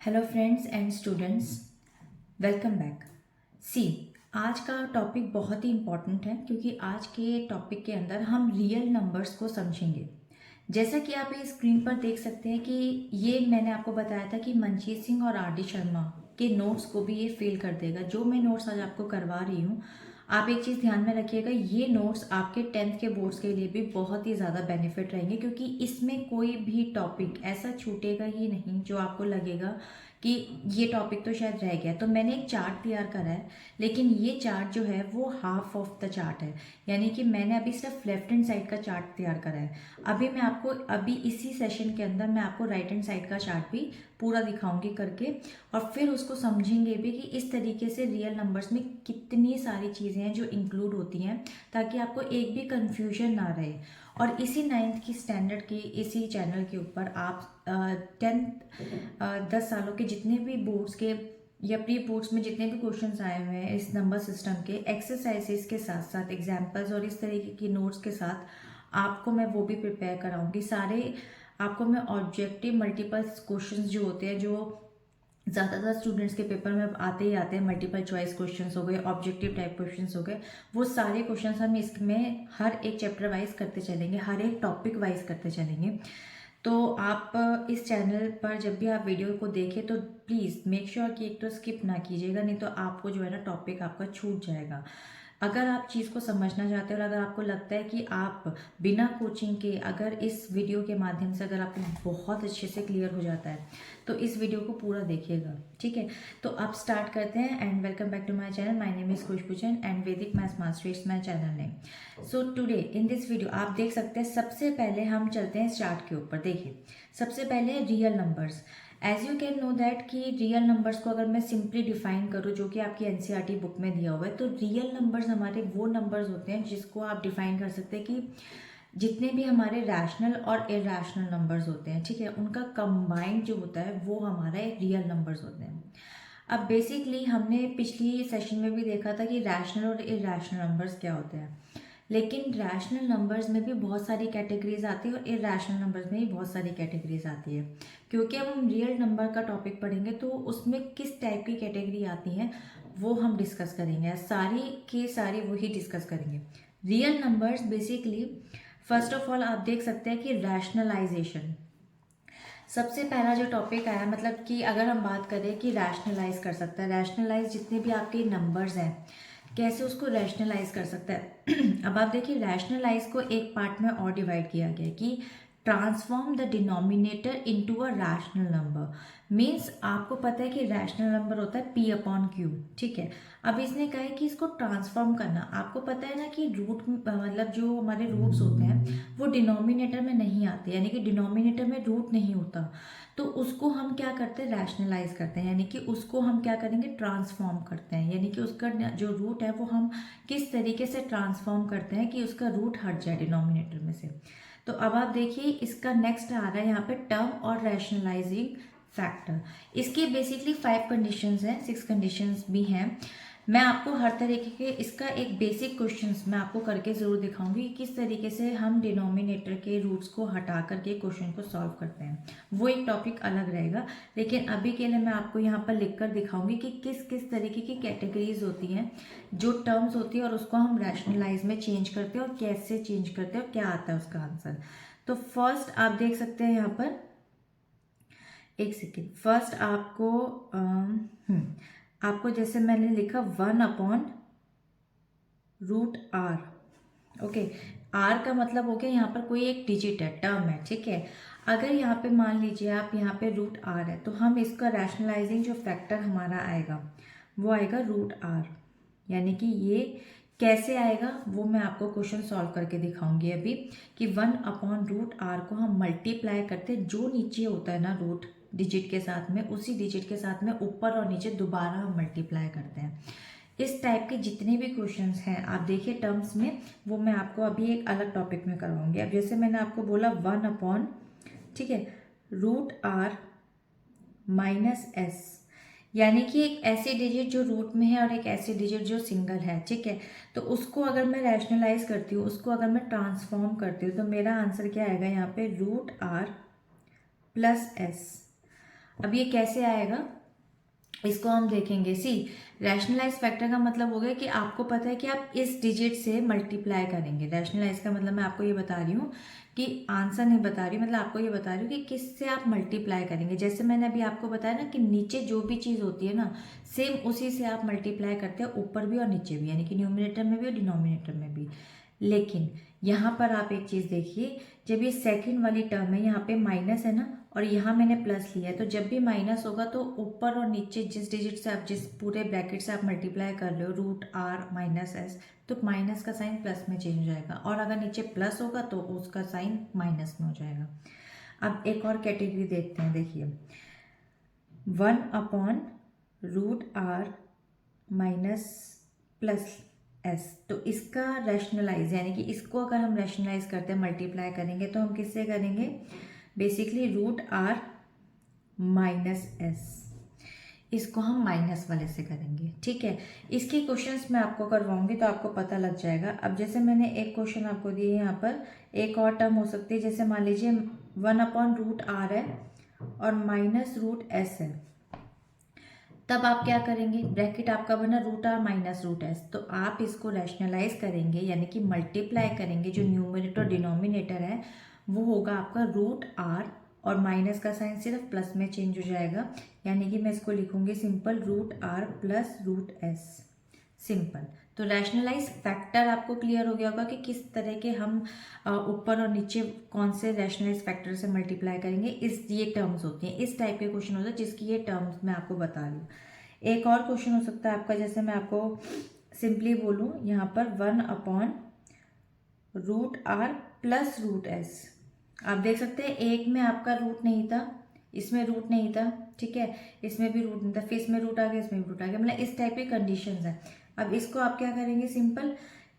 Hello friends and students, welcome back. See, आज का topic बहुत ही इम्पॉर्टेंट है क्योंकि आज के टॉपिक के अंदर हम रियल नंबर्स को समझेंगे। जैसा कि आप ये स्क्रीन पर देख सकते हैं कि ये मैंने आपको बताया था कि मनजीत सिंह और आर डी शर्मा के नोट्स को भी ये फेल कर देगा। जो मैं नोट्स आज आपको करवा रही हूँ, आप एक चीज़ ध्यान में रखिएगा, ये नोट्स आपके 10th के बोर्ड्स के लिए भी बहुत ही ज़्यादा बेनिफिट रहेंगे क्योंकि इसमें कोई भी टॉपिक ऐसा छूटेगा ही नहीं जो आपको लगेगा कि ये टॉपिक तो शायद रह गया। तो मैंने एक चार्ट तैयार करा है, लेकिन ये चार्ट जो है वो हाफ ऑफ द चार्ट है, यानी कि मैंने अभी सिर्फ लेफ्ट हैंड साइड का चार्ट तैयार करा है। अभी इसी सेशन के अंदर मैं आपको राइट हैंड साइड का चार्ट भी पूरा दिखाऊंगी करके, और फिर उसको समझेंगे भी कि इस तरीके से रियल नंबर्स में कितनी सारी चीज़ें हैं जो इंक्लूड होती हैं, ताकि आपको एक भी कंफ्यूजन ना रहे। और इसी 9th की स्टैंडर्ड की इसी चैनल के ऊपर आप 10 सालों के जितने भी बोर्ड्स के या प्री बोर्ड्स में जितने भी क्वेश्चंस आए हुए हैं इस नंबर सिस्टम के एक्सरसाइजेस के साथ साथ एग्जाम्पल्स और इस तरीके की नोट्स के साथ आपको मैं वो भी प्रिपेयर कराऊंगी। सारे आपको मैं ऑब्जेक्टिव मल्टीपल क्वेश्चंस जो होते हैं, जो ज़्यादातर स्टूडेंट्स के पेपर में आते ही आते हैं, मल्टीपल चॉइस क्वेश्चंस हो गए, ऑब्जेक्टिव टाइप क्वेश्चंस हो गए, वो सारे क्वेश्चंस हम इसमें हर एक चैप्टर वाइज करते चलेंगे, हर एक टॉपिक वाइज करते चलेंगे। तो आप इस चैनल पर जब भी आप वीडियो को देखें तो प्लीज़ मेक श्योर कि एक तो स्किप ना कीजिएगा, नहीं तो आपको जो है ना टॉपिक आपका छूट जाएगा। अगर आप चीज़ को समझना चाहते हो और अगर आपको लगता है कि आप बिना कोचिंग के अगर इस वीडियो के माध्यम से अगर आपको बहुत अच्छे से क्लियर हो जाता है तो इस वीडियो को पूरा देखिएगा, ठीक है। तो आप स्टार्ट करते हैं। And welcome back to my channel. My name is Khushboo Jain and Vedic maths master is my channel name. So today in this video आप देख सकते हैं, सबसे पहले हम चलते हैं चार्ट के ऊपर। देखिए, सबसे पहले real numbers. As you can know that कि रियल नंबर्स को अगर मैं सिंपली डिफाइन करूँ, जो कि आपकी एनसीईआरटी बुक में दिया हुआ है, तो रियल नंबर्स हमारे वो नंबर्स होते हैं जिसको आप डिफाइन कर सकते हैं कि जितने भी हमारे रैशनल और इरैशनल नंबर्स होते हैं, ठीक है, उनका कंबाइंड जो होता है वो हमारे रियल नंबर्स होते हैं। अब बेसिकली हमने पिछली सेशन में भी देखा था कि रैशनल और इरैशनल नंबर्स क्या होते हैं, लेकिन रैशनल नंबर्स में भी बहुत सारी कैटेगरीज आती है और इरैशनल नंबर्स में भी बहुत सारी कैटेगरीज आती है। क्योंकि अब हम रियल नंबर का टॉपिक पढ़ेंगे तो उसमें किस टाइप की कैटेगरी आती हैं वो हम डिस्कस करेंगे, सारी की सारी वही डिस्कस करेंगे। Real numbers basically first of all आप देख सकते हैं कि रैशनलाइजेशन सबसे पहला जो टॉपिक आया, मतलब कि अगर हम बात करें कि रैशनलाइज कर सकता है, रैशनलाइज जितने भी आपके नंबर्स हैं कैसे उसको रैशनलाइज कर सकता है। अब आप देखिए, रैशनलाइज को एक पार्ट में और डिवाइड किया गया कि transform the denominator into a rational number. Means आपको पता है कि रैशनल नंबर होता है p अपॉन क्यू, ठीक है। अब इसने कहा है कि इसको ट्रांसफॉर्म करना, आपको पता है ना कि रूट मतलब जो हमारे रूट्स होते हैं वो डिनोमिनेटर में नहीं आते, यानी कि डिनोमिनेटर में रूट नहीं होता, तो उसको हम क्या करते हैं, रैशनलाइज करते हैं, यानी कि उसको हम क्या करेंगे, ट्रांसफॉर्म करते हैं, यानी कि उसका जो रूट है वो हम किस तरीके से ट्रांसफॉर्म करते हैं कि उसका रूट हट जाए डिनोमिनेटर में से। तो अब आप देखिए, इसका नेक्स्ट आ रहा है यहाँ पे टर्म और रैशनलाइजिंग फैक्टर। इसकी बेसिकली 5 कंडीशंस हैं, 6 कंडीशंस भी हैं। मैं आपको हर तरीके के इसका एक बेसिक क्वेश्चंस मैं आपको करके ज़रूर दिखाऊंगी किस तरीके से हम डिनोमिनेटर के रूट्स को हटा करके क्वेश्चन को सॉल्व करते हैं, वो एक टॉपिक अलग रहेगा। लेकिन अभी के लिए मैं आपको यहाँ पर लिख कर दिखाऊंगी कि किस किस तरीके की कैटेगरीज होती हैं, जो टर्म्स होती है और उसको हम रैशनलाइज में चेंज करते हैं और कैसे चेंज करते हैं और क्या आता है उसका आंसर। तो फर्स्ट आप देख सकते हैं यहाँ पर, एक सेकेंड, फर्स्ट आपको आपको जैसे मैंने लिखा 1/√r, ओके। r का मतलब हो गया यहाँ पर कोई एक डिजिट है, टर्म है, ठीक है। अगर यहाँ पे मान लीजिए आप यहाँ पे √r है तो हम इसका रैशनलाइजिंग जो फैक्टर हमारा आएगा वो आएगा √r, यानी कि ये कैसे आएगा वो मैं आपको क्वेश्चन सॉल्व करके दिखाऊंगी अभी, कि 1/√r को हम मल्टीप्लाई करते हैं, जो नीचे होता है ना रूट डिजिट के साथ में, उसी डिजिट के साथ में ऊपर और नीचे दोबारा हम मल्टीप्लाई करते हैं। इस टाइप के जितने भी क्वेश्चंस हैं आप देखिए टर्म्स में, वो मैं आपको अभी एक अलग टॉपिक में करवाऊंगी। अब जैसे मैंने आपको बोला 1/, ठीक है, √r माइनस s, यानी कि एक ऐसी डिजिट जो रूट में है और एक ऐसी डिजिट जो सिंगल है, ठीक है। तो उसको अगर मैं रैशनलाइज करती हूँ, उसको अगर मैं ट्रांसफॉर्म करती हूँ, तो मेरा आंसर क्या आएगा यहाँ पे, √r प्लस s। अब ये कैसे आएगा इसको हम देखेंगे। सी, रैशनलाइज फैक्टर का मतलब हो गया कि आपको पता है कि आप इस डिजिट से मल्टीप्लाई करेंगे। रैशनलाइज का मतलब मैं आपको ये बता रही हूँ कि आंसर नहीं बता रही, मतलब आपको ये बता रही हूँ कि किससे आप मल्टीप्लाई करेंगे। जैसे मैंने अभी आपको बताया ना कि नीचे जो भी चीज़ होती है ना, सेम उसी से आप मल्टीप्लाई करते हैं, ऊपर भी और नीचे भी, यानी कि न्यूमिनेटर में भी और डिनोमिनेटर में भी। लेकिन यहाँ पर आप एक चीज़ देखिए, जब ये सेकंड वाली टर्म है यहाँ पे माइनस है ना, और यहाँ मैंने प्लस लिया है, तो जब भी माइनस होगा तो ऊपर और नीचे जिस डिजिट से आप, जिस पूरे ब्रैकेट से आप मल्टीप्लाई कर रहे हो, रूट आर माइनस एस, तो माइनस का साइन प्लस में चेंज हो जाएगा, और अगर नीचे प्लस होगा तो उसका साइन माइनस में हो जाएगा। अब एक और कैटेगरी देखते हैं, देखिए 1/√r माइनस प्लस एस, तो इसका रैशनलाइज, यानी कि इसको अगर हम रैशनलाइज करते हैं, मल्टीप्लाई करेंगे, तो हम किससे करेंगे, बेसिकली √r माइनस एस, इसको हम माइनस वाले से करेंगे। ठीक है, इसके क्वेश्चंस मैं आपको करवाऊंगी तो आपको पता लग जाएगा। अब जैसे मैंने एक क्वेश्चन आपको दिए, यहाँ पर एक और टर्म हो सकती है, जैसे मान लीजिए 1/√r है और -√s है, तब आप क्या करेंगे, ब्रैकेट आपका बना √r माइनस √s, तो आप इसको रैशनलाइज करेंगे, यानी कि मल्टीप्लाई करेंगे, जो न्यूमरेटर और डिनोमिनेटर है वो होगा आपका √r, और माइनस का साइन सिर्फ प्लस में चेंज हो जाएगा, यानी कि मैं इसको लिखूंगी simple √r plus √s, simple. तो रैशनलाइज फैक्टर आपको क्लियर हो गया होगा कि किस तरह के हम ऊपर और नीचे कौन से रैशनलाइज फैक्टर से मल्टीप्लाई करेंगे। इस ये टर्म्स होती हैं, इस टाइप के क्वेश्चन होते हैं जिसकी ये टर्म्स मैं आपको बता रही हूँ। एक और क्वेश्चन हो सकता है आपका, जैसे मैं आपको सिंपली बोलूँ यहाँ पर 1/√r प्लस √s, आप देख सकते हैं एक में आपका रूट नहीं था, इसमें रूट नहीं था, ठीक है, इसमें भी रूट नहीं था, फिर इसमें रूट आ गया, इसमें भी रूट आ गया, मतलब इस टाइप की कंडीशंस है। अब इसको आप क्या करेंगे, सिंपल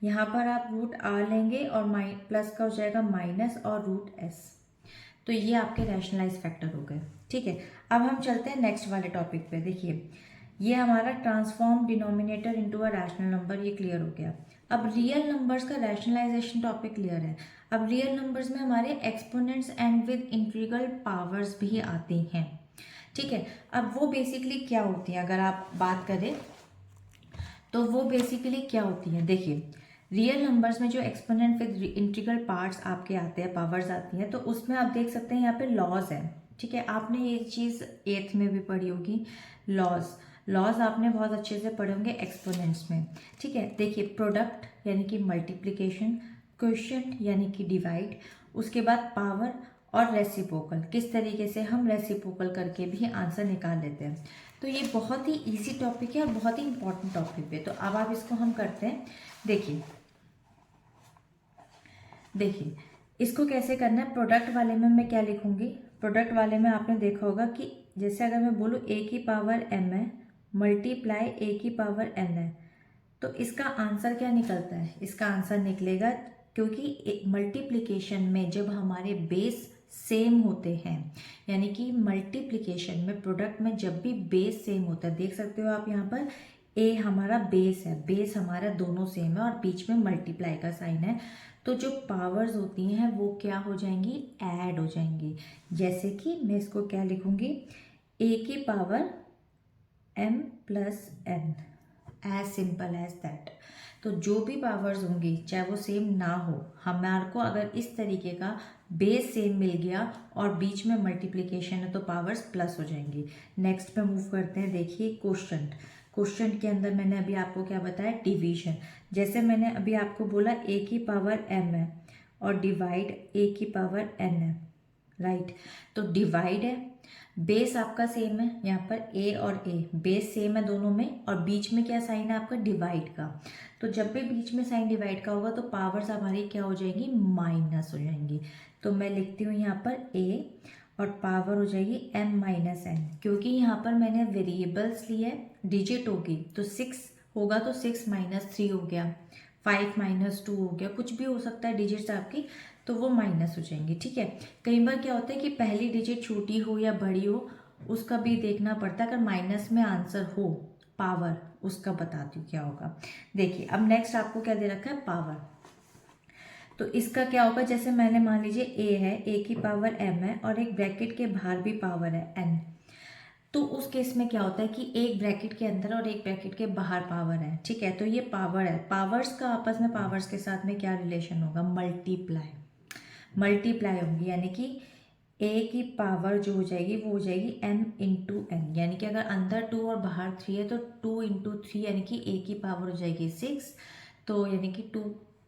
यहाँ पर आप √r लेंगे और प्लस का हो जाएगा माइनस और √s, तो ये आपके रैशनलाइज फैक्टर हो गए। ठीक है, अब हम चलते हैं नेक्स्ट वाले टॉपिक पे। देखिए ये हमारा transform denominator into a rational number, ये क्लियर हो गया। अब रियल नंबर्स का रैशनलाइजेशन टॉपिक क्लियर है। अब रियल नंबर्स में हमारे exponents and with integral powers भी आती हैं। ठीक है, अब वो बेसिकली क्या होती हैं, अगर आप बात करें तो वो बेसिकली क्या होती हैं, देखिए रियल नंबर्स में जो एक्सपोनेंट विद इंटीग्रल पार्ट्स आपके आते हैं, पावर्स आती हैं, तो उसमें आप देख सकते हैं यहाँ पे लॉज है। ठीक है, आपने ये चीज़ 8th में भी पढ़ी होगी, लॉज आपने बहुत अच्छे से पढ़े होंगे एक्सपोनेंट्स में। ठीक है, देखिए प्रोडक्ट यानी कि मल्टीप्लिकेशन, क्वोशिएंट यानी कि डिवाइड, उसके बाद पावर और रेसिप्रोकल, किस तरीके से हम रेसिप्रोकल करके भी आंसर निकाल लेते हैं। तो ये बहुत ही इजी टॉपिक है और बहुत ही इंपॉर्टेंट टॉपिक है। तो अब आप इसको हम करते हैं, देखिए इसको कैसे करना है। प्रोडक्ट वाले में मैं क्या लिखूंगी, प्रोडक्ट वाले में आपने देखा होगा कि जैसे अगर मैं बोलूँ a की पावर m है मल्टीप्लाई a की पावर n है, तो इसका आंसर क्या निकलता है, इसका आंसर निकलेगा, क्योंकि मल्टीप्लिकेशन में जब हमारे बेस सेम होते हैं, यानी कि मल्टीप्लिकेशन में प्रोडक्ट में जब भी बेस सेम होता है, देख सकते हो आप यहाँ पर a हमारा बेस है, बेस हमारा दोनों सेम है और बीच में मल्टीप्लाई का साइन है, तो जो पावर्स होती हैं वो क्या हो जाएंगी, ऐड हो जाएंगी। जैसे कि मैं इसको क्या लिखूंगी, a की power m plus n, as simple as that. तो जो भी पावर्स होंगी चाहे वो सेम ना हो, हमारे को अगर इस तरीके का बेस सेम मिल गया और बीच में मल्टीप्लिकेशन है तो पावर्स प्लस हो जाएंगी। नेक्स्ट पे मूव करते हैं, देखिए क्वेश्चन के अंदर मैंने अभी आपको क्या बताया, डिवीजन। जैसे मैंने अभी आपको बोला a की पावर m है और डिवाइड a की पावर n है, राइट। तो डिवाइड है, बेस आपका सेम है, यहाँ पर a और a बेस सेम है दोनों में, और बीच में क्या साइन है आपका, डिवाइड का। तो जब भी बीच में साइन डिवाइड का होगा तो पावर्स हमारी क्या हो जाएंगी, माइनस हो जाएंगी। तो मैं लिखती हूँ यहाँ पर a और पावर हो जाएगी m माइनस n, क्योंकि यहाँ पर मैंने वेरिएबल्स लिए, डिजिट होगी तो 6 होगा, तो 6 माइनस 3 हो गया, 5 माइनस 2 हो गया, कुछ भी हो सकता है डिजिट्स आपकी, तो वो माइनस हो जाएंगे। ठीक है, कई बार क्या होता है कि पहली डिजिट छोटी हो या बड़ी हो उसका भी देखना पड़ता है, अगर माइनस में आंसर हो पावर, उसका बताती हूँ क्या होगा। देखिए अब नेक्स्ट आपको क्या दे रखा है, पावर। तो इसका क्या होगा, जैसे मैंने मान लीजिए a है, a की पावर m है और एक ब्रैकेट के बाहर भी पावर है n, तो उस केस में क्या होता है कि एक ब्रैकेट के अंदर और एक ब्रैकेट के बाहर पावर है, ठीक है। तो ये पावर है, पावर्स का आपस में पावर्स के साथ में क्या रिलेशन होगा, मल्टीप्लाई, मल्टीप्लाई होंगी, यानी कि ए की पावर जो हो जाएगी वो हो जाएगी m इंटू एन, यानी कि अगर अंदर 2 और बाहर 3 है तो 2 इंटू थ्री, यानी कि ए की पावर हो जाएगी 6। तो यानी कि 2,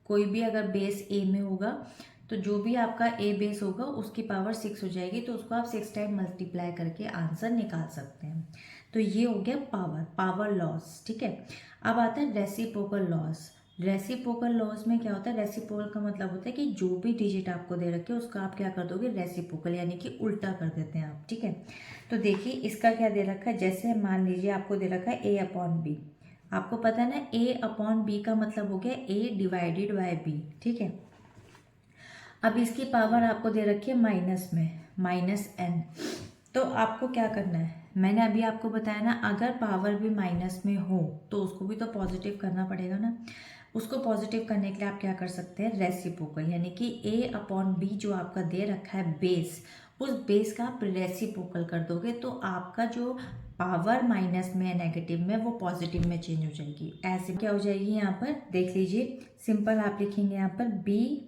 कोई भी अगर बेस ए में होगा तो जो भी आपका ए बेस होगा उसकी पावर 6 हो जाएगी, तो उसको आप 6 टाइम मल्टीप्लाई करके आंसर निकाल सकते हैं। तो ये हो गया पावर, पावर लॉस, ठीक है। अब आता है रेसिप्रोकल लॉस। रेसिप्रोकल लॉस में क्या होता है, रेसिप्रोकल का मतलब होता है कि जो भी डिजिट आपको दे रखे हो उसका आप क्या कर दोगे, रेसिप्रोकल, यानी कि उल्टा कर देते हैं आप, ठीक है। तो देखिए इसका क्या दे रखा है, जैसे मान लीजिए आपको दे रखा है ए अपॉन बी, आपको पता है ना ए अपॉन बी का मतलब हो गया ए डिवाइडेड बाय बी, ठीक है। अब इसकी पावर आपको दे रखी है माइनस में, माइनस एन। तो आपको क्या करना है, मैंने अभी आपको बताया ना, अगर पावर भी माइनस में हो तो उसको भी तो पॉजिटिव करना पड़ेगा ना। उसको पॉजिटिव करने के लिए आप क्या कर सकते हैं, रेसिप्रोकल, यानी कि ए अपॉन बी जो आपका दे रखा है बेस, उस बेस का आप रेसिप्रोकल कर दोगे तो आपका जो पावर माइनस में है, नेगेटिव में, वो पॉजिटिव में चेंज हो जाएगी। ऐसे क्या हो जाएगी, यहाँ पर देख लीजिए, सिंपल आप लिखेंगे यहाँ पर बी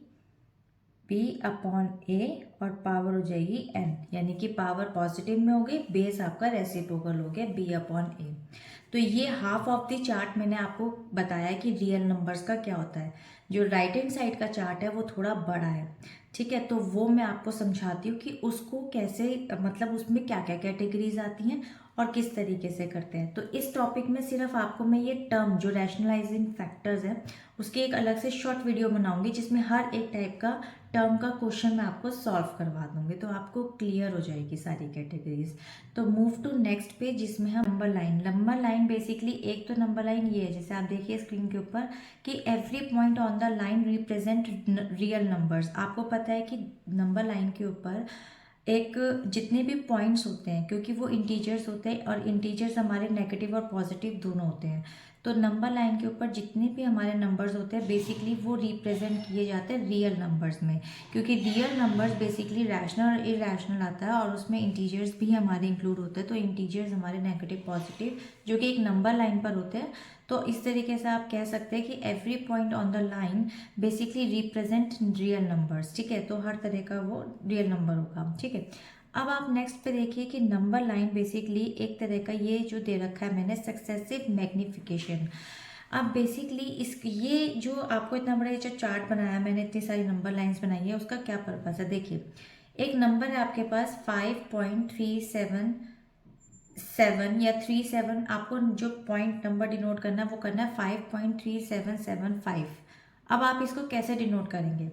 अपॉन ए और पावर हो जाएगी एन, यानी कि पावर पॉजिटिव में हो गई, बेस आपका रेसिप्रोकल हो गया बी अपॉन ए। तो ये हाफ ऑफ द चार्ट मैंने आपको बताया कि रियल नंबर्स का क्या होता है। जो राइट हैंड साइड का चार्ट है वो थोड़ा बड़ा है, ठीक है। तो वो मैं आपको समझाती हूँ कि उसको कैसे, मतलब उसमें क्या क्या कैटेगरीज आती हैं और किस तरीके से करते हैं। तो इस टॉपिक में सिर्फ आपको मैं ये टर्म जो रैशनलाइजिंग फैक्टर्स है उसके एक अलग से शॉर्ट वीडियो बनाऊंगी, जिसमें हर एक टाइप का टर्म का क्वेश्चन मैं आपको सॉल्व करवा दूंगी, तो आपको क्लियर हो जाएगी सारी कैटेगरीज। तो मूव टू नेक्स्ट पेज, जिसमें हम number line, number line basically एक तो नंबर लाइन ये है, जैसे आप देखिए स्क्रीन के ऊपर कि every point on the line represent real numbers. आपको पता है कि नंबर लाइन के ऊपर एक जितने भी पॉइंट्स होते हैं, क्योंकि वो इंटीजर्स होते हैं और इंटीजर्स हमारे नेगेटिव और पॉजिटिव दोनों होते हैं, तो नंबर लाइन के ऊपर जितने भी हमारे नंबर्स होते हैं बेसिकली वो रिप्रेजेंट किए जाते हैं रियल नंबर्स में, क्योंकि रियल नंबर्स बेसिकली रैशनल और इरेशनल आता है और उसमें इंटीजर्स भी हमारे इंक्लूड होते हैं। तो इंटीजर्स हमारे नेगेटिव पॉजिटिव जो कि एक नंबर लाइन पर होते हैं। तो इस तरीके से आप कह सकते हैं कि every point on the line basically represent real numbers, ठीक है। तो हर तरह का वो रियल नंबर होगा, ठीक है। अब आप नेक्स्ट पे देखिए कि नंबर लाइन बेसिकली एक तरह का ये जो दे रखा है मैंने, सक्सेसिव मैग्निफिकेशन। अब बेसिकली इस ये जो आपको इतना बड़ा ये जो चार्ट बनाया मैंने, इतनी सारी नंबर लाइंस बनाई है, उसका क्या पर्पस है। देखिए एक नंबर है आपके पास 5.377 या 37, आपको जो पॉइंट नंबर डिनोट करना है वो करना है 5.3775। अब आप इसको कैसे डिनोट करेंगे,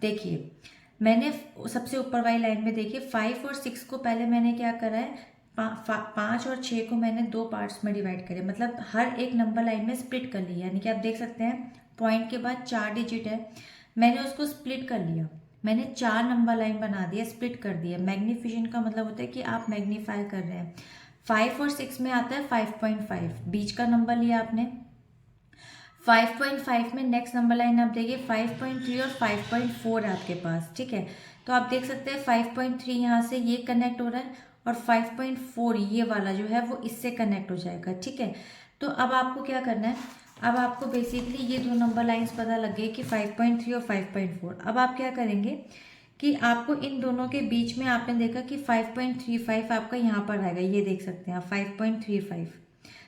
देखिए मैंने सबसे ऊपर वाली लाइन में देखिए 5 और 6 को पहले मैंने क्या करा है, 5 और 6 को मैंने दो पार्ट्स में डिवाइड करे, मतलब हर एक नंबर लाइन में स्प्लिट कर लिया, यानी कि आप देख सकते हैं पॉइंट के बाद 4 डिजिट है, मैंने उसको स्प्लिट कर लिया, मैंने 4 नंबर लाइन बना दिया, स्प्लिट कर दिया। मैग्नीफिकेशन का मतलब होता है कि आप मैग्नीफाई कर रहे हैं। 5 और 6 में आता है 5.5, बीच का नंबर लिया आपने। 5.5 में नेक्स्ट नंबर लाइन आप देखिए 5.3 और 5.4 है आपके पास, ठीक है। तो आप देख सकते हैं 5.3 यहाँ से ये कनेक्ट हो रहा है और 5.4 ये वाला जो है वो इससे कनेक्ट हो जाएगा, ठीक है। तो अब आपको क्या करना है, अब आपको बेसिकली ये दो नंबर लाइंस पता लग गई कि 5.3 और 5.4। अब आप क्या करेंगे कि आपको इन दोनों के बीच में आपने देखा कि 5.35 आपका यहाँ पर आएगा, ये देख सकते हैं आप 5.35।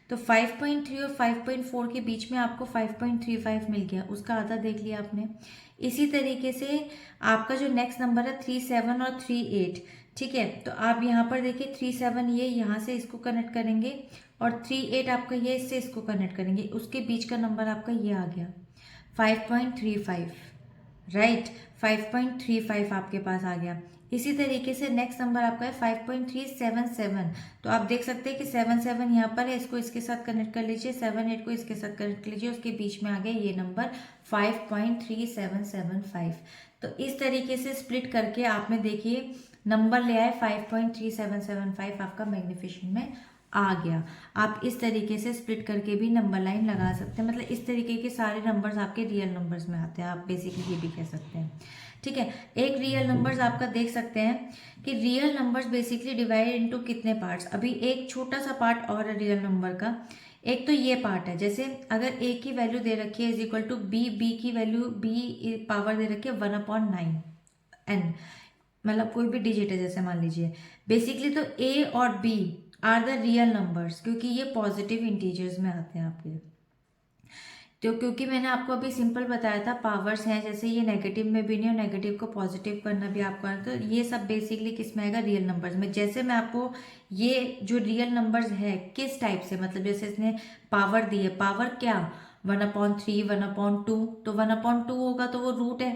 तो 5.3 और 5.4 के बीच में आपको 5.35 मिल गया, उसका आधा देख लिया आपने। इसी तरीके से आपका जो नेक्स्ट नंबर है 37 और 38, ठीक है। तो आप यहाँ पर देखिए 37 ये यहाँ से इसको कनेक्ट करेंगे और 38 आपका ये इससे इसको कनेक्ट करेंगे, उसके बीच का नंबर आपका ये आ गया 5.35, राइट। 5.35 आपके पास आ गया। इसी तरीके से नेक्स्ट नंबर आपका है 5.377। तो आप देख सकते हैं कि 77 यहाँ पर है, इसको इसके साथ कनेक्ट कर लीजिए, 78 को इसके साथ कनेक्ट कर लीजिए, उसके बीच में आ गया ये नंबर 5.3775। तो इस तरीके से स्प्लिट करके आपने देखिए नंबर ले आए 5.3775 आपका मैग्नीफिकेशन में आ गया। आप इस तरीके से स्प्लिट करके भी नंबर लाइन लगा सकते हैं, मतलब इस तरीके के सारे नंबर्स आपके रियल नंबर्स में आते हैं, आप बेसिकली ये भी कह सकते हैं। ठीक है, एक रियल नंबर्स आपका देख सकते हैं कि real numbers basically divide into कितने पार्ट्स। अभी एक छोटा सा पार्ट और है रियल नंबर का। एक तो ये पार्ट है, जैसे अगर ए की वैल्यू दे रखी है is equal to B, B की वैल्यू बी पावर दे रखी है 1/9 एन, मतलब कोई भी डिजिट है, जैसे मान लीजिए बेसिकली तो ए और B are the real numbers, क्योंकि ये पॉजिटिव इंटीजर्स में आते हैं आपके। तो क्योंकि मैंने आपको अभी सिंपल बताया था पावर्स हैं, जैसे ये नेगेटिव में भी नहीं और नेगेटिव को पॉजिटिव करना भी आपको आता है, तो ये सब बेसिकली किस में आएगा, रियल नंबर्स में। जैसे मैं आपको ये जो रियल नंबर्स है किस टाइप से, मतलब जैसे इसने पावर दी है, पावर क्या 1/3 1/2, तो 1/2 होगा तो वो रूट है,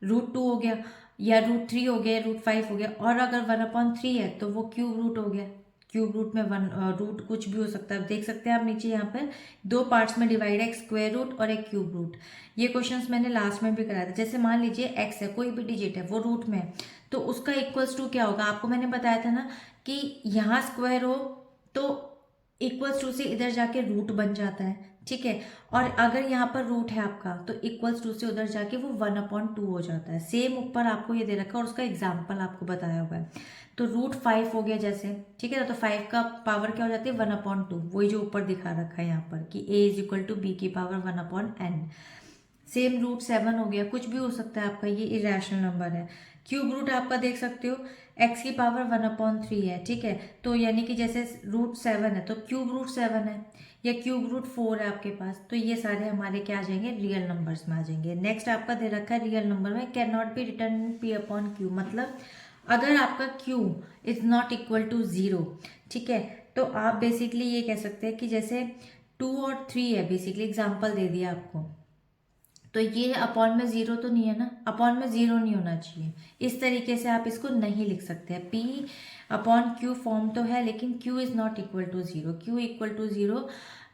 √2 हो गया, या √3 हो गया, √5 हो गया। और अगर 1/3 है तो वो क्यूब रूट हो गया। क्यूब रूट में वन रूट कुछ भी हो सकता है, देख सकते हैं आप नीचे यहाँ पर दो पार्ट्स में डिवाइड है, एक स्क्वायर रूट और एक क्यूब रूट। ये क्वेश्चंस मैंने लास्ट में भी कराया था। जैसे मान लीजिए एक्स है, कोई भी डिजिट है, वो रूट में है, तो उसका इक्वल्स टू क्या होगा, आपको मैंने बताया था ना कि यहाँ स्क्वायर हो तो इक्वल्स टू से इधर जाके रूट बन जाता है। ठीक है, और अगर यहाँ पर रूट है आपका तो इक्वल्स टू से उधर जाके वो 1/2 हो जाता है। सेम ऊपर आपको ये दे रखा है और उसका एग्जाम्पल आपको बताया हुआ है। तो √5 हो गया जैसे, ठीक है ना, तो 5 का पावर क्या हो जाती है 1/2, वही जो ऊपर दिखा रखा है यहाँ पर कि a is equal to B की पावर 1/n। सेम √7 हो गया, कुछ भी हो सकता है आपका, ये इरेशनल नंबर है। क्यूब रूट आपका देख सकते हो x की पावर 1/3 है, ठीक है, तो यानी कि जैसे √7 है तो क्यूब √7 है, या क्यूब √4 है आपके पास, तो ये सारे हमारे क्या आ जाएंगे, रियल नंबर्स में आ जाएंगे। नेक्स्ट आपका दे रखा है रियल नंबर में can not be written p/q, मतलब अगर आपका q is not equal to 0, ठीक है, तो आप बेसिकली ये कह सकते हैं कि जैसे 2 और 3 है, बेसिकली एग्जाम्पल दे दिया आपको, तो ये अपॉन में 0 तो नहीं है ना, अपॉन में 0 नहीं होना चाहिए, इस तरीके से आप इसको नहीं लिख सकते हैं। p/q फॉर्म तो है लेकिन q is not equal to 0, q equal to 0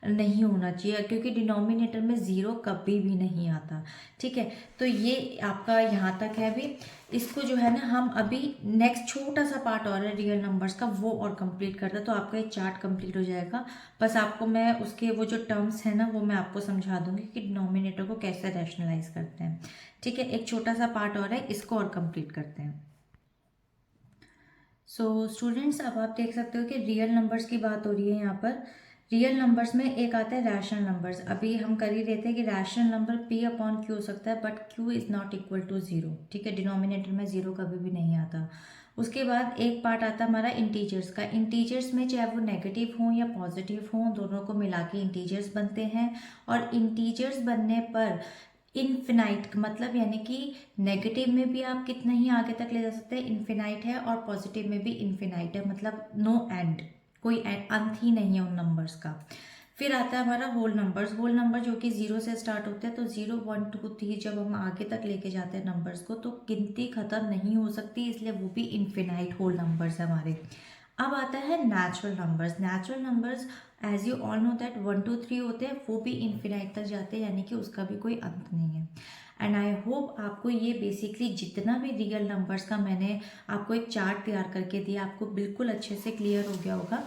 नहीं होना चाहिए, क्योंकि डिनोमिनेटर में 0 कभी भी नहीं आता। ठीक है, तो ये आपका यहाँ तक है। अभी इसको जो है ना हम अभी नेक्स्ट छोटा सा पार्ट और है रियल नंबर्स का, वो और कंप्लीट करता है, तो आपका ये चार्ट कंप्लीट हो जाएगा। बस आपको मैं उसके वो जो टर्म्स है ना वो मैं आपको समझा दूंगी कि डिनोमिनेटर को कैसे रैशनलाइज करते हैं। ठीक है, एक छोटा सा पार्ट और है, इसको और कंप्लीट करते हैं। सो स्टूडेंट्स, अब आप देख सकते हो कि रियल नंबर्स की बात हो रही है यहाँ पर। रियल नंबर्स में एक आता है रैशनल नंबर्स। अभी हम कर ही रहे थे कि रैशनल नंबर p/q हो सकता है, but q is not equal to 0। ठीक है, डिनोमिनेटर में 0 कभी भी नहीं आता। उसके बाद एक पार्ट आता है हमारा इंटीजर्स का। इंटीजर्स में चाहे वो नेगेटिव हों या पॉजिटिव हों, दोनों को मिला के इंटीजर्स बनते हैं। और इंटीजर्स बनने पर इनफिनाइट, मतलब यानी कि नेगेटिव में भी आप कितना ही आगे तक ले जा सकते हैं, इनफिनाइट है, और पॉजिटिव में भी इनफिनाइट है, मतलब नो एंड, कोई अंत ही नहीं है उन नंबर्स का। फिर आता है हमारा होल नंबर्स। होल नंबर जो कि 0 से स्टार्ट होते हैं, तो 0 1 2 3 जब हम आगे तक लेके जाते हैं नंबर्स को तो गिनती खत्म नहीं हो सकती, इसलिए वो भी इनफिनाइट होल नंबर्स है हमारे। अब आता है natural numbers. Natural numbers as you all know that 1 2 3 होते हैं, वो भी इन्फिनाइट तक जाते हैं, यानी कि उसका भी कोई अंत नहीं है। एंड आई होप आपको ये बेसिकली जितना भी रियल नंबर्स का मैंने आपको एक चार्ट तैयार करके दिया, आपको बिल्कुल अच्छे से क्लियर हो गया होगा।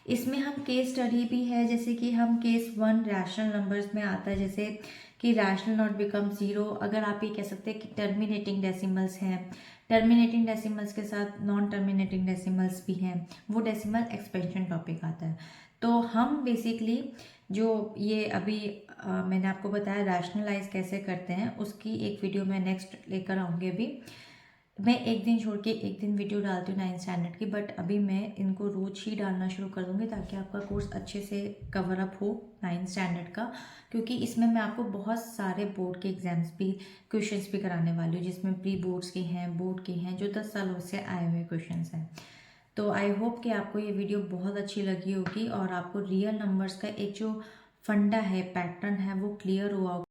इसमें हम केस स्टडी भी है, जैसे कि हम केस 1 रैशनल नंबर्स में आता है, जैसे कि रैशनल नॉट बिकम 0। अगर आप ये कह सकते हैं कि टर्मिनेटिंग डेसिमल्स हैं, टर्मिनेटिंग डेसिमल्स के साथ नॉन टर्मिनेटिंग डेसिमल्स भी हैं, वो डेसिमल एक्सपेंशन टॉपिक आता है। तो हम बेसिकली जो ये अभी मैंने आपको बताया रैशनलाइज कैसे करते हैं, उसकी एक वीडियो मैं नेक्स्ट लेकर आऊँगी। अभी मैं एक दिन छोड़ के एक दिन वीडियो डालती हूँ 9th स्टैंडर्ड की, बट अभी मैं इनको रोज ही डालना शुरू कर दूँगी ताकि आपका कोर्स अच्छे से कवर अप हो 9th स्टैंडर्ड का, क्योंकि इसमें मैं आपको बहुत सारे बोर्ड के एग्जाम्स भी क्वेश्चंस भी कराने वाली हूँ, जिसमें प्री बोर्ड्स के हैं, बोर्ड के हैं, जो 10 सालों से आए हुए क्वेश्चंस हैं। तो आई होप कि आपको ये वीडियो बहुत अच्छी लगी होगी और आपको रियल नंबर्स का एक जो फंडा है, पैटर्न है, वो क्लियर हुआ होगा।